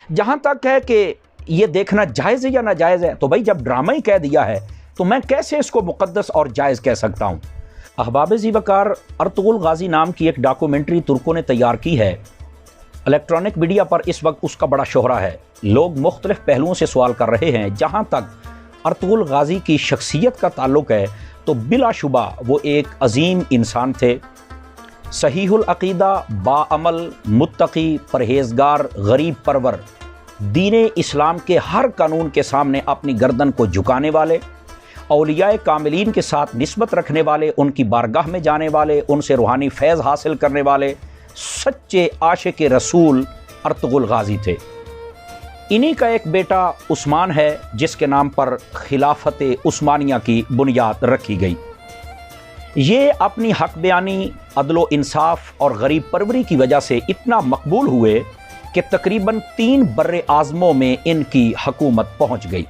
جہاں تک ہے کہ یہ دیکھنا جائز ہے یا ناجائز ہے، تو بھائی جب ڈرامہ ہی کہہ دیا ہے تو میں کیسے اس کو مقدس اور جائز کہہ سکتا ہوں؟ احباب ذی وقار، ارطغرل غازی نام کی ایک ڈاکومنٹری ترکوں نے تیار کی ہے۔ الیکٹرانک میڈیا پر اس وقت اس کا بڑا شہرہ ہے۔ لوگ مختلف پہلوؤں سے سوال کر رہے ہیں۔ جہاں تک ارطغرل غازی کی شخصیت کا تعلق ہے تو بلا شبہ وہ ایک عظیم انسان تھے، صحیح العقیدہ، باعمل، متقی، پرہیزگار، غریب پرور، دین اسلام کے ہر قانون کے سامنے اپنی گردن کو جھکانے والے، اولیاء کاملین کے ساتھ نسبت رکھنے والے، ان کی بارگاہ میں جانے والے، ان سے روحانی فیض حاصل کرنے والے سچے عاشق رسول ارطغرل غازی تھے۔ انہی کا ایک بیٹا عثمان ہے جس کے نام پر خلافت عثمانیہ کی بنیاد رکھی گئی۔ یہ اپنی حق بیانی، عدل و انصاف اور غریب پروری کی وجہ سے اتنا مقبول ہوئے کہ تقریباً 3 بر اعظموں میں ان کی حکومت پہنچ گئی۔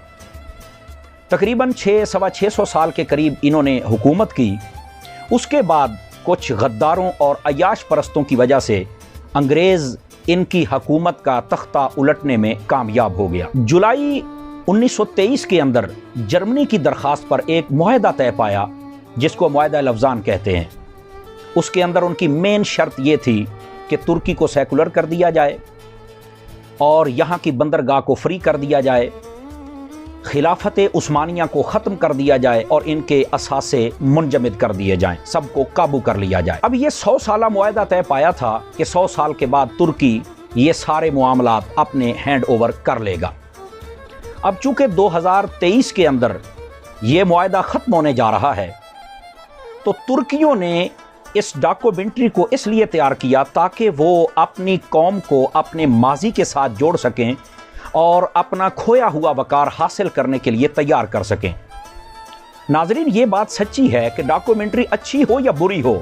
تقریباً 600 سال کے قریب انہوں نے حکومت کی۔ اس کے بعد کچھ غداروں اور عیاش پرستوں کی وجہ سے انگریز ان کی حکومت کا تختہ الٹنے میں کامیاب ہو گیا۔ جولائی 1923 کے اندر جرمنی کی درخواست پر ایک معاہدہ طے پایا جس کو معاہدہ لوزان کہتے ہیں۔ اس کے اندر ان کی مین شرط یہ تھی کہ ترکی کو سیکولر کر دیا جائے اور یہاں کی بندرگاہ کو فری کر دیا جائے، خلافت عثمانیہ کو ختم کر دیا جائے اور ان کے اثاثے منجمد کر دیے جائیں، سب کو قابو کر لیا جائے۔ اب یہ 100 سالہ معاہدہ طے پایا تھا کہ 100 سال کے بعد ترکی یہ سارے معاملات اپنے ہینڈ اوور کر لے گا۔ اب چونکہ 2023 کے اندر یہ معاہدہ ختم ہونے جا رہا ہے تو ترکیوں نے اس ڈاکومنٹری کو اس لیے تیار کیا تاکہ وہ اپنی قوم کو اپنے ماضی کے ساتھ جوڑ سکیں اور اپنا کھویا ہوا وقار حاصل کرنے کے لیے تیار کر سکیں۔ ناظرین، یہ بات سچی ہے کہ ڈاکومنٹری اچھی ہو یا بری ہو،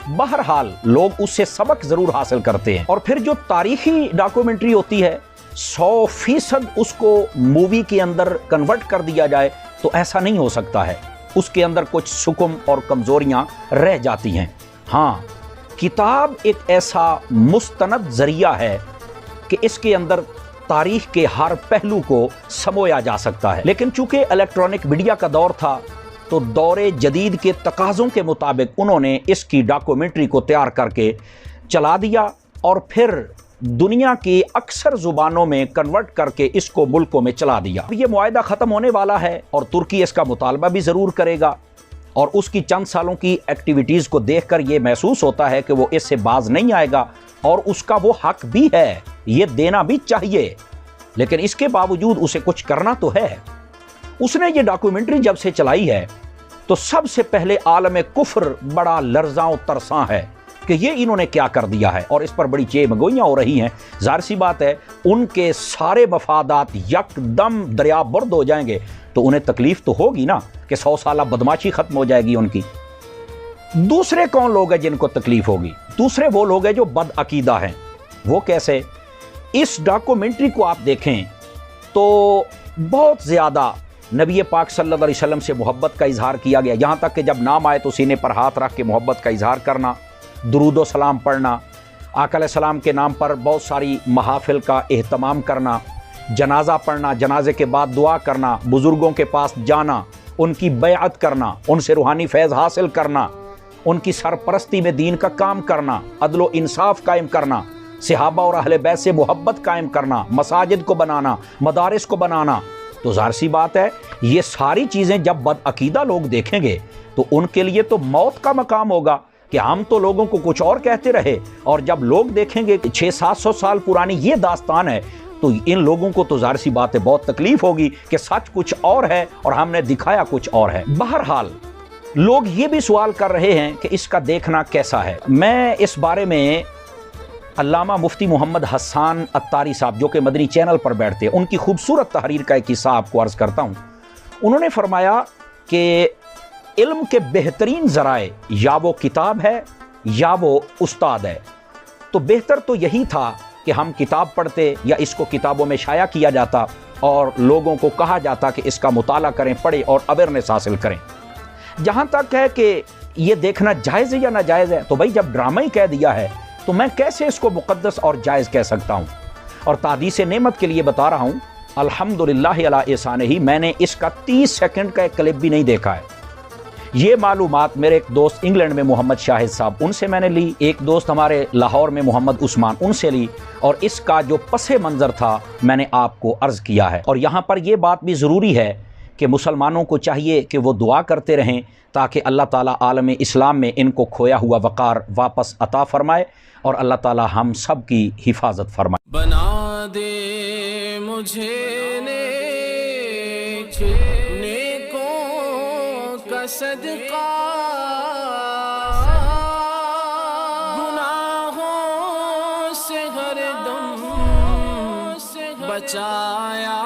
بہرحال لوگ اس سے سبق ضرور حاصل کرتے ہیں۔ اور پھر جو تاریخی ڈاکومنٹری ہوتی ہے 100% اس کو مووی کے اندر کنورٹ کر دیا جائے تو ایسا نہیں ہو سکتا ہے، اس کے اندر کچھ سکم اور کمزوریاں رہ جاتی ہیں۔ ہاں، کتاب ایک ایسا مستند ذریعہ ہے کہ اس کے اندر تاریخ کے ہر پہلو کو سمویا جا سکتا ہے، لیکن چونکہ الیکٹرانک میڈیا کا دور تھا تو دور جدید کے تقاضوں کے مطابق انہوں نے اس کی ڈاکومنٹری کو تیار کر کے چلا دیا اور پھر دنیا کی اکثر زبانوں میں کنورٹ کر کے اس کو ملکوں میں چلا دیا۔ یہ معاہدہ ختم ہونے والا ہے اور ترکی اس کا مطالبہ بھی ضرور کرے گا، اور اس کی چند سالوں کی ایکٹیویٹیز کو دیکھ کر یہ محسوس ہوتا ہے کہ وہ اس سے باز نہیں آئے گا، اور اس کا وہ حق بھی ہے، یہ دینا بھی چاہیے، لیکن اس کے باوجود اسے کچھ کرنا تو ہے۔ اس نے یہ ڈاکومنٹری جب سے چلائی ہے تو سب سے پہلے عالم کفر بڑا لرزاں و ترساں ہے کہ یہ انہوں نے کیا کر دیا ہے، اور اس پر بڑی چیمگوئیاں ہو رہی ہیں۔ ظاہر سی بات ہے ان کے سارے مفادات یک دم دریا برد ہو جائیں گے تو انہیں تکلیف تو ہوگی نا کہ 100 سالہ بدماشی ختم ہو جائے گی ان کی۔ دوسرے کون لوگ ہیں جن کو تکلیف ہوگی؟ دوسرے وہ لوگ ہیں جو بد عقیدہ ہیں۔ وہ کیسے؟ اس ڈاکومنٹری کو آپ دیکھیں تو بہت زیادہ نبی پاک صلی اللہ علیہ وسلم سے محبت کا اظہار کیا گیا، یہاں تک کہ جب نام آئے تو سینے پر ہاتھ رکھ کے محبت کا اظہار کرنا، درود و سلام پڑھنا، آقا علیہ السلام کے نام پر بہت ساری محافل کا اہتمام کرنا، جنازہ پڑھنا، جنازے کے بعد دعا کرنا، بزرگوں کے پاس جانا، ان کی بیعت کرنا، ان سے روحانی فیض حاصل کرنا، ان کی سرپرستی میں دین کا کام کرنا، عدل و انصاف قائم کرنا، صحابہ اور اہل بیت سے محبت قائم کرنا، مساجد کو بنانا، مدارس کو بنانا۔ تو ظاہر سی بات ہے یہ ساری چیزیں جب بد عقیدہ لوگ دیکھیں گے تو ان کے لیے تو موت کا مقام ہوگا کہ ہم تو لوگوں کو کچھ اور کہتے رہے، اور جب لوگ دیکھیں گے کہ 600-700 سال پرانی یہ داستان ہے تو ان لوگوں کو تو ظاہر سی بات ہے بہت تکلیف ہوگی کہ سچ کچھ اور ہے اور ہم نے دکھایا کچھ اور ہے۔ بہرحال لوگ یہ بھی سوال کر رہے ہیں کہ اس کا دیکھنا کیسا ہے۔ میں اس بارے میں علامہ مفتی محمد حسان عطاری صاحب جو کہ مدنی چینل پر بیٹھتے ہیں ان کی خوبصورت تحریر کا ایک حصہ آپ کو عرض کرتا ہوں۔ انہوں نے فرمایا کہ علم کے بہترین ذرائع یا وہ کتاب ہے یا وہ استاد ہے، تو بہتر تو یہی تھا کہ ہم کتاب پڑھتے یا اس کو کتابوں میں شائع کیا جاتا اور لوگوں کو کہا جاتا کہ اس کا مطالعہ کریں، پڑھیں اور اویئرنیس حاصل کریں۔ جہاں تک ہے کہ یہ دیکھنا جائز ہے یا ناجائز ہے، تو بھائی جب ڈرامہ ہی کہہ دیا ہے تو میں کیسے اس کو مقدس اور جائز کہہ سکتا ہوں؟ اور تعدیث نعمت کے لیے بتا رہا ہوں، الحمدللہ علی احسانہ، میں نے اس کا 30 سیکنڈ کا ایک کلپ بھی نہیں دیکھا ہے۔ یہ معلومات میرے ایک دوست انگلینڈ میں محمد شاہد صاحب، ان سے میں نے لی، ایک دوست ہمارے لاہور میں محمد عثمان، ان سے لی، اور اس کا جو پس منظر تھا میں نے آپ کو عرض کیا ہے۔ اور یہاں پر یہ بات بھی ضروری ہے کہ مسلمانوں کو چاہیے کہ وہ دعا کرتے رہیں تاکہ اللہ تعالیٰ عالم اسلام میں ان کو کھویا ہوا وقار واپس عطا فرمائے، اور اللہ تعالیٰ ہم سب کی حفاظت فرمائے۔ بنا دے مجھے نیک، نیکوں کا صدقہ، گناہوں سے ہر دم بچایا